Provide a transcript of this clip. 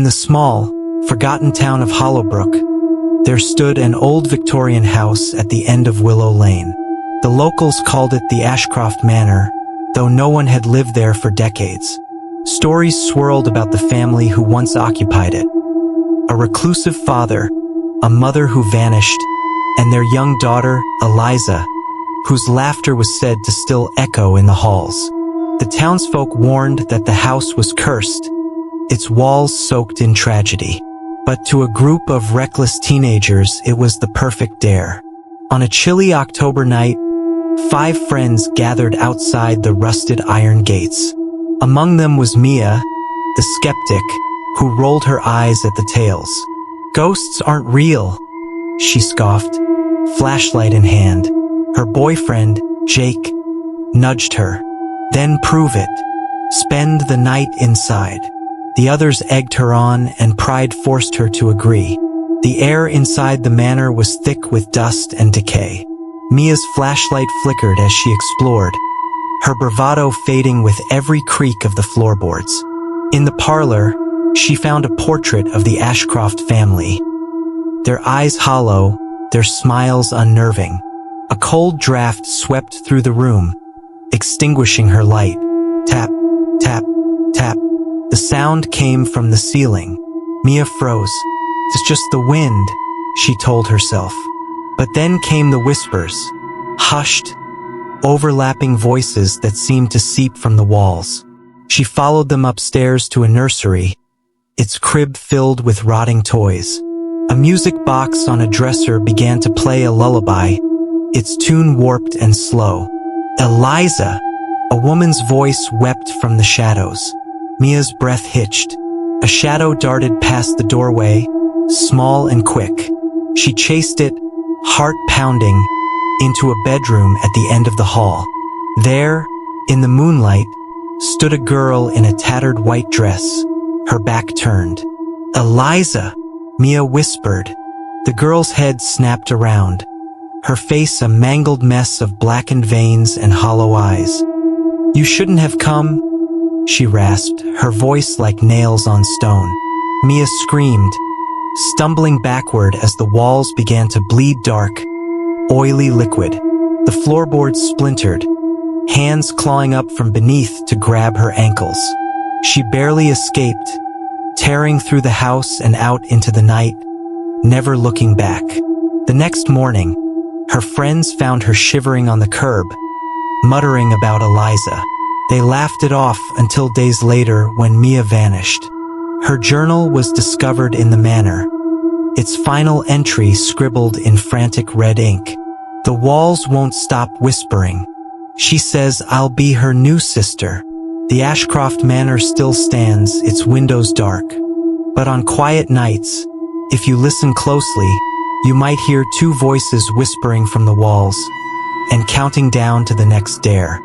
the small, forgotten town of Hollowbrook, there stood an old Victorian house at the end of Willow Lane. The locals called it the Ashcroft Manor, though no one had lived there for decades. Stories swirled about the family who once occupied it. A reclusive father, a mother who vanished, and their young daughter, Eliza, whose laughter was said to still echo in the halls. The townsfolk warned that the house was cursed, its walls soaked in tragedy. But to a group of reckless teenagers, it was the perfect dare. On a chilly October night, 5 friends gathered outside the rusted iron gates. Among them was Mia, the skeptic, who rolled her eyes at the tales. "Ghosts aren't real," she scoffed, flashlight in hand. Her boyfriend, Jake, nudged her. "Then prove it. Spend the night inside." The others egged her on, and pride forced her to agree. The air inside the manor was thick with dust and decay. Mia's flashlight flickered as she explored, her bravado fading with every creak of the floorboards. In the parlor, she found a portrait of the Ashcroft family. Their eyes hollow, their smiles unnerving. A cold draft swept through the room, extinguishing her light. Tap, tap, tap. The sound came from the ceiling. Mia froze. "It's just the wind," she told herself. But then came the whispers, hushed, overlapping voices that seemed to seep from the walls. She followed them upstairs to a nursery, its crib filled with rotting toys. A music box on a dresser began to play a lullaby, its tune warped and slow. "Eliza!" A woman's voice wept from the shadows. Mia's breath hitched. A shadow darted past the doorway, small and quick. She chased it, heart pounding, into a bedroom at the end of the hall. There, in the moonlight, stood a girl in a tattered white dress, her back turned. "Eliza!" Mia whispered. The girl's head snapped around, her face a mangled mess of blackened veins and hollow eyes. "You shouldn't have come," she rasped, her voice like nails on stone. Mia screamed, stumbling backward as the walls began to bleed dark, oily liquid. The floorboards splintered, hands clawing up from beneath to grab her ankles. She barely escaped, tearing through the house and out into the night, never looking back. The next morning, her friends found her shivering on the curb, muttering about Eliza. They laughed it off until days later when Mia vanished. Her journal was discovered in the manor, its final entry scribbled in frantic red ink. "The walls won't stop whispering. She says I'll be her new sister." The Ashcroft Manor still stands, its windows dark. But on quiet nights, if you listen closely, you might hear 2 voices whispering from the walls and counting down to the next dare.